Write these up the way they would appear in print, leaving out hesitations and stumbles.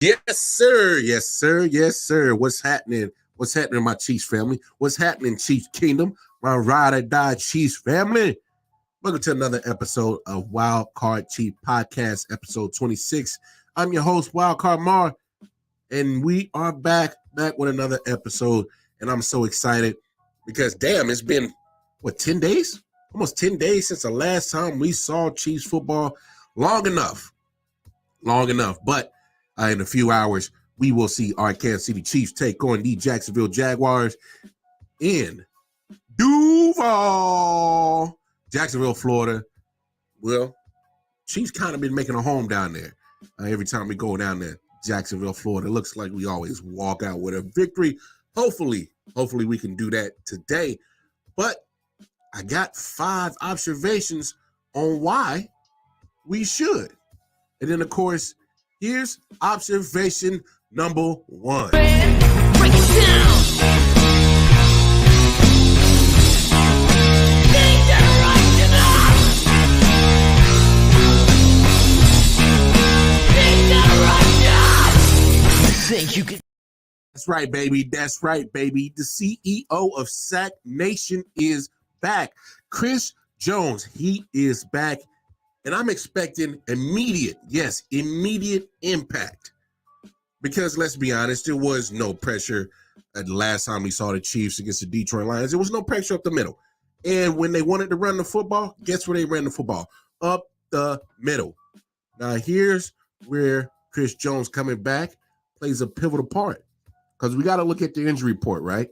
Yes, sir. Yes, sir. Yes, sir. What's happening? What's happening, my Chiefs family? What's happening, Chiefs Kingdom? My ride or die Chiefs family. Welcome to another episode of Wild Card Chief Podcast, episode 26. I'm your host, Wild Card Mar, and we are back with another episode. And I'm so excited because, damn, it's been, 10 days? Almost 10 days since the last time we saw Chiefs football. Long enough. But in a few hours, we will see our Kansas City Chiefs take on the Jacksonville Jaguars in Duval, Jacksonville, Florida. Well, Chiefs kind of been making a home down there. Every time we go down there, Jacksonville, Florida, it looks like we always walk out with a victory. Hopefully we can do that today. But I got 5 observations on why we should. And then, of course, here's observation number 1. Break it down. Think you could. That's right, baby. The CEO of Sack Nation is back. Chris Jones, he is back. And I'm expecting immediate impact. Because let's be honest, there was no pressure the last time we saw the Chiefs against the Detroit Lions. There was no pressure up the middle. And when they wanted to run the football, guess where they ran the football? Up the middle. Now, here's where Chris Jones coming back plays a pivotal part. Because we got to look at the injury report, right?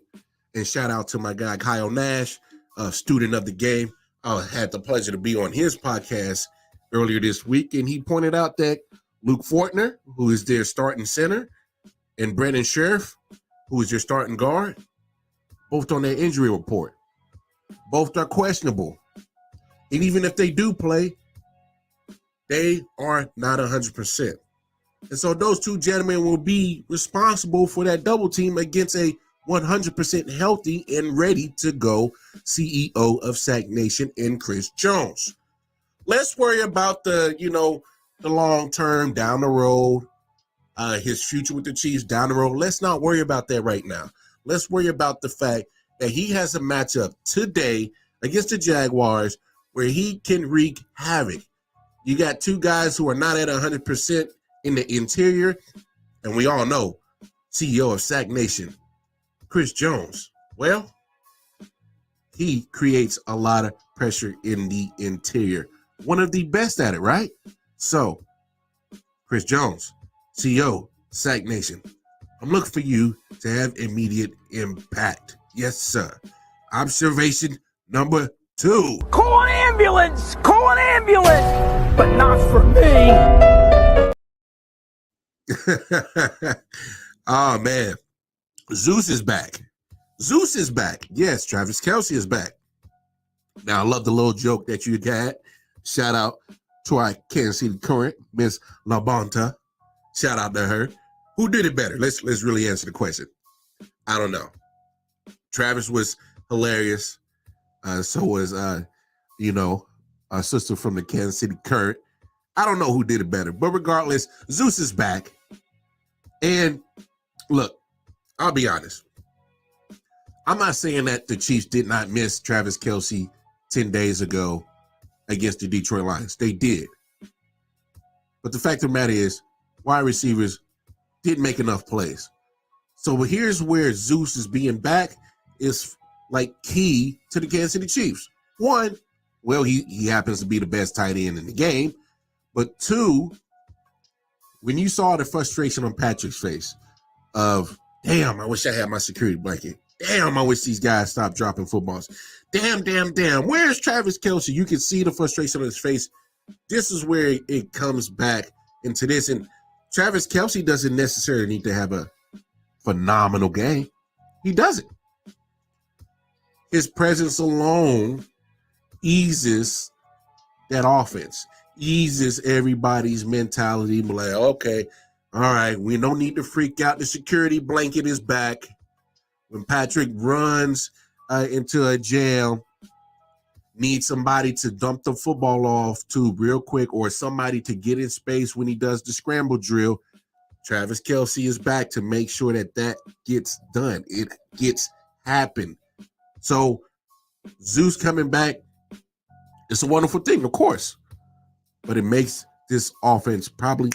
And shout out to my guy, Kyle Nash, a student of the game. I had the pleasure to be on his podcast earlier this week, and he pointed out that Luke Fortner, who is their starting center, and Brandon Sheriff, who is their starting guard, both on their injury report. Both are questionable. And even if they do play, they are not 100%. And so those two gentlemen will be responsible for that double team against a 100% healthy and ready to go CEO of Sack Nation and Chris Jones. Let's worry about the long term down the road, his future with the Chiefs down the road. Let's not worry about that right now. Let's worry about the fact that he has a matchup today against the Jaguars where he can wreak havoc. You got two guys who are not at 100% in the interior, and we all know CEO of Sack Nation, Chris Jones. Well, he creates a lot of pressure in the interior. One of the best at it, right? So, Chris Jones, CEO, Sack Nation, I'm looking for you to have immediate impact. Yes, sir. Observation number 2. Call an ambulance! Call an ambulance! But not for me. Oh, man. Zeus is back. Yes, Travis Kelce is back. Now, I love the little joke that you had. Shout out to our Kansas City current, Miss LaBonta. Shout out to her. Who did it better? Let's really answer the question. I don't know. Travis was hilarious. So was our sister from the Kansas City current. I don't know who did it better, but regardless, Zeus is back. And look, I'll be honest. I'm not saying that the Chiefs did not miss Travis Kelce 10 days ago against the Detroit Lions. They did. But the fact of the matter is, wide receivers didn't make enough plays. So here's where Zeus is being back is like key to the Kansas City Chiefs. One, well, he happens to be the best tight end in the game. But two, when you saw the frustration on Patrick's face of, damn, I wish I had my security blanket. Damn, I wish these guys stopped dropping footballs. Damn. Where's Travis Kelce? You can see the frustration on his face. This is where it comes back into this. And Travis Kelce doesn't necessarily need to have a phenomenal game. He doesn't. His presence alone eases that offense, eases everybody's mentality. Like, okay, all right, we don't need to freak out. The security blanket is back. When Patrick runs into a jam, need somebody to dump the football off to real quick or somebody to get in space when he does the scramble drill. Travis Kelce is back to make sure that gets done. It gets happen. So Zeus coming back, it's a wonderful thing, of course. But it makes this offense probably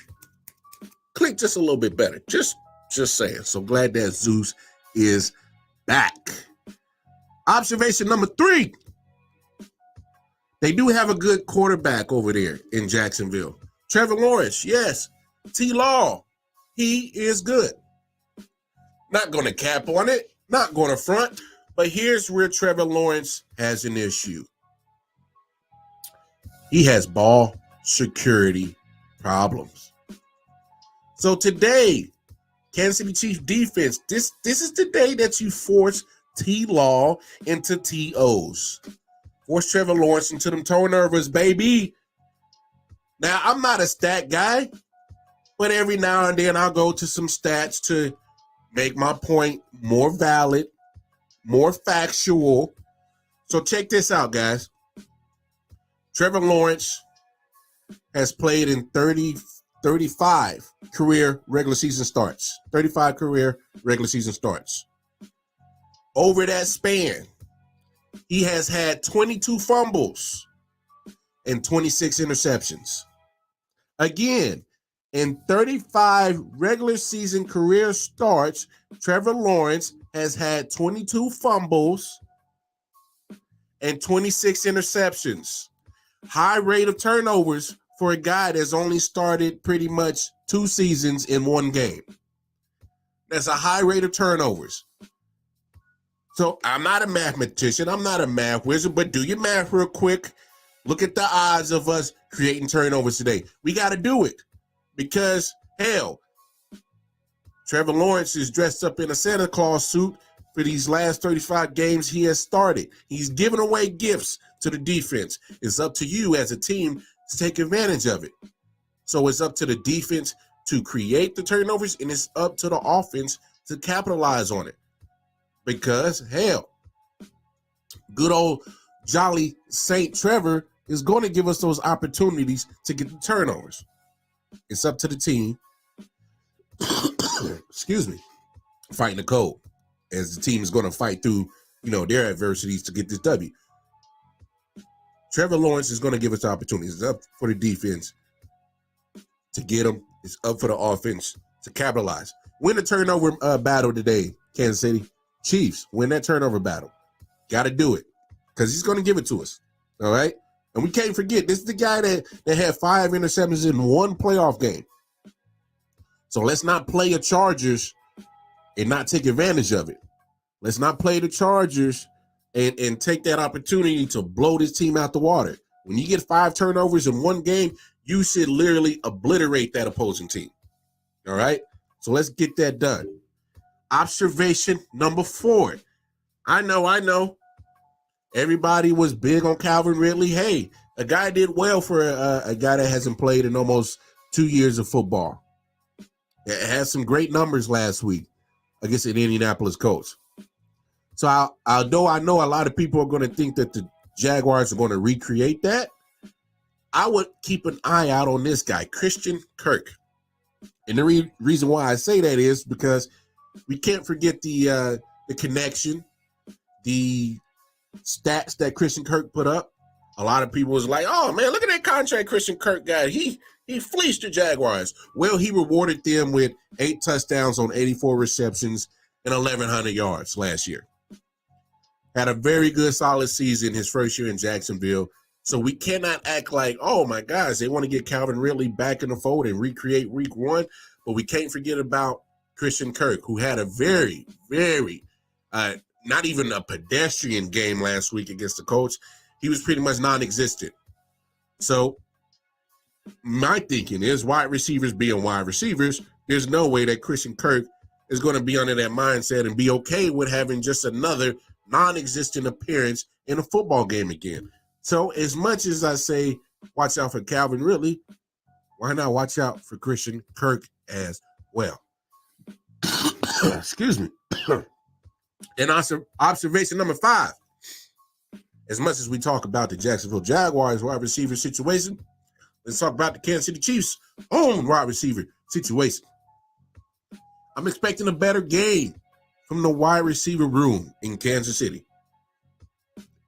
click just a little bit better. Just saying. So glad that Zeus is back. Observation number 3. They do have a good quarterback over there in Jacksonville. Trevor Lawrence, yes. T-Law, he is good. Not going to cap on it. Not going to front. But here's where Trevor Lawrence has an issue. He has ball security problems. So today, Kansas City Chiefs defense, this is the day that you force T-Law into TOs. Force Trevor Lawrence into them turnovers, baby. Now, I'm not a stat guy, but every now and then I'll go to some stats to make my point more valid, more factual. So check this out, guys. Trevor Lawrence has played in 35 career regular season starts. 35 career regular season starts. Over that span, he has had 22 fumbles and 26 interceptions. Again, in 35 regular season career starts, Trevor Lawrence has had 22 fumbles and 26 interceptions. High rate of turnovers for a guy that's only started pretty much 2 seasons in 1 game. That's a high rate of turnovers. So I'm not a mathematician. I'm not a math wizard, but do your math real quick. Look at the odds of us creating turnovers today. We got to do it because, hell, Trevor Lawrence is dressed up in a Santa Claus suit for these last 35 games he has started. He's giving away gifts to the defense. It's up to you as a team to take advantage of it. So it's up to the defense to create the turnovers, and it's up to the offense to capitalize on it. Because, hell, good old jolly St. Trevor is going to give us those opportunities to get the turnovers. It's up to the team, excuse me, fighting the cold, as the team is going to fight through, their adversities to get this W. Trevor Lawrence is going to give us opportunities. It's up for the defense to get them. It's up for the offense to capitalize. Win the turnover battle today, Kansas City Chiefs. Win that turnover battle. Got to do it because he's going to give it to us. All right? And we can't forget, this is the guy that had 5 interceptions in 1 playoff game. So let's not play a Chargers and not take advantage of it. Let's not play the Chargers and take that opportunity to blow this team out the water. When you get 5 turnovers in 1 game, you should literally obliterate that opposing team. All right? So let's get that done. Observation number 4. I know. Everybody was big on Calvin Ridley. Hey, a guy did well for a guy that hasn't played in almost 2 years of football. It had some great numbers last week against an Indianapolis Colts. So although I know a lot of people are going to think that the Jaguars are going to recreate that, I would keep an eye out on this guy, Christian Kirk. And the reason why I say that is because we can't forget the connection, the stats that Christian Kirk put up. A lot of people was like, oh, man, look at that contract Christian Kirk got. He fleeced the Jaguars. Well, he rewarded them with 8 touchdowns on 84 receptions and 1,100 yards last year. Had a very good, solid season his first year in Jacksonville. So we cannot act like, oh, my gosh, they want to get Calvin Ridley back in the fold and recreate week 1. But we can't forget about Christian Kirk, who had a very, very, not even a pedestrian game last week against the Colts. He was pretty much non-existent. So my thinking is wide receivers being wide receivers, there's no way that Christian Kirk is going to be under that mindset and be okay with having just another non-existent appearance in a football game again. So as much as I say watch out for Calvin Ridley, why not watch out for Christian Kirk as well? Excuse me. And observation number 5. As much as we talk about the Jacksonville Jaguars wide receiver situation, let's talk about the Kansas City Chiefs own wide receiver situation. I'm expecting a better game from the wide receiver room in Kansas City.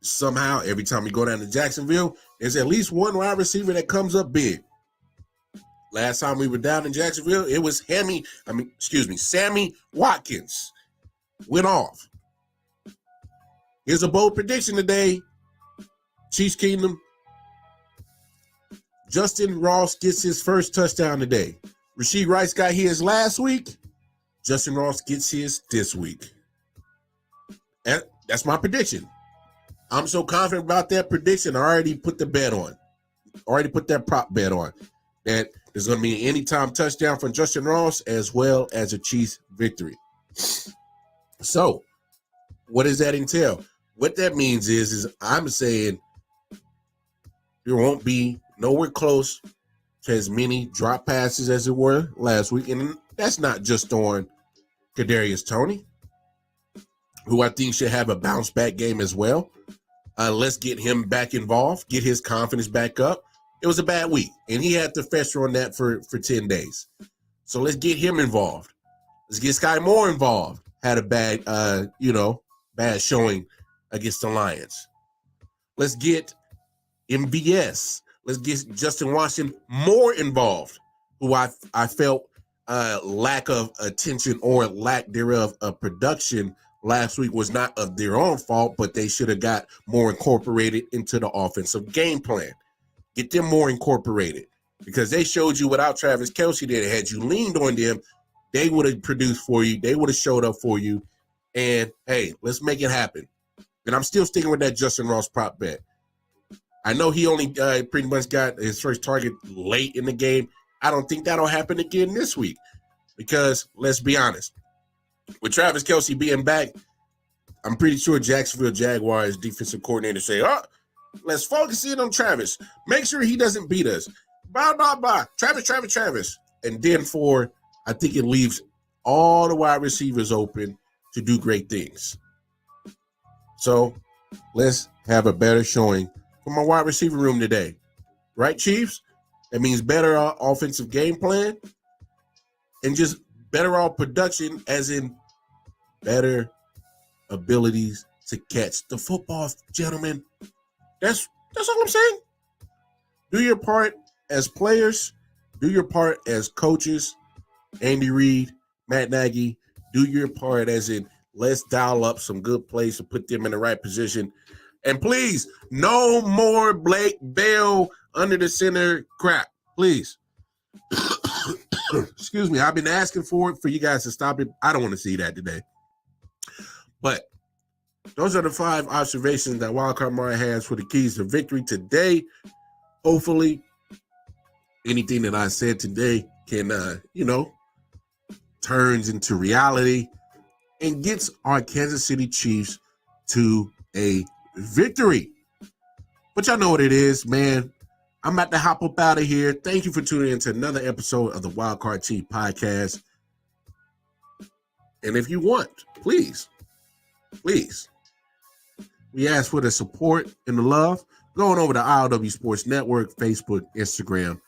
Somehow, every time we go down to Jacksonville, there's at least one wide receiver that comes up big. Last time we were down in Jacksonville, it was Sammy Watkins went off. Here's a bold prediction today. Chiefs Kingdom. Justin Ross gets his first touchdown today. Rashid Rice got his last week. Justin Ross gets his this week. And that's my prediction. I'm so confident about that prediction. I already put the bet on. Already put that prop bet on. That there's going to be an anytime touchdown from Justin Ross as well as a Chiefs victory. So, what does that entail? What that means is I'm saying there won't be nowhere close to as many drop passes as it were last week. And that's not just on Kadarius Toney, who I think should have a bounce back game as well. Let's get him back involved, get his confidence back up. It was a bad week, and he had to fester on that for 10 days. So let's get him involved. Let's get Sky Moore involved. Had a bad, bad showing against the Lions. Let's get MVS. Let's get Justin Washington more involved, who I felt lack of attention or lack thereof of production last week was not of their own fault, but they should have got more incorporated into the offensive game plan. Get them more incorporated because they showed you without Travis Kelce that had you leaned on them, they would have produced for you. They would have showed up for you. And, hey, let's make it happen. And I'm still sticking with that Justin Ross prop bet. I know he only pretty much got his first target late in the game. I don't think that'll happen again this week because, let's be honest, with Travis Kelce being back, I'm pretty sure Jacksonville Jaguars defensive coordinator say, let's focus in on Travis. Make sure he doesn't beat us. Blah, blah, blah. Travis. And then I think it leaves all the wide receivers open to do great things. So let's have a better showing from our wide receiver room today. Right, Chiefs? That means better offensive game plan and just better all production, as in better abilities to catch the football, gentlemen. That's all I'm saying. Do your part as players. Do your part as coaches. Andy Reid, Matt Nagy. Do your part as in let's dial up some good plays to put them in the right position. And please, no more Blake Bell under the center crap. Please. Excuse me. I've been asking for you guys to stop it. I don't want to see that today. But those are the 5 observations that Wildcard Mara has for the keys to victory today. Hopefully, anything that I said today can, turns into reality and gets our Kansas City Chiefs to a victory. But y'all know what it is, man. I'm about to hop up out of here. Thank you for tuning in to another episode of the Wildcard Chief Podcast. And if you want, please, we ask for the support and the love. Going over to ILW Sports Network, Facebook, Instagram,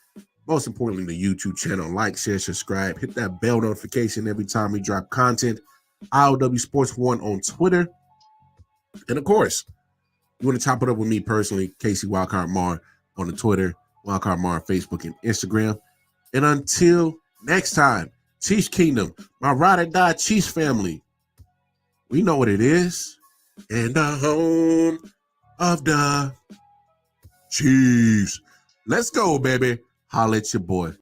most importantly, the YouTube channel. Like, share, subscribe. Hit that bell notification every time we drop content. ILW Sports 1 on Twitter. And, of course, you want to top it up with me personally, Casey Wildcard Mar on the Twitter, Wildcard Mar on Facebook and Instagram. And until next time, Chiefs Kingdom, my ride or die Chiefs family. We know what it is. And the home of the Chiefs. Let's go, baby. Holla at your boy.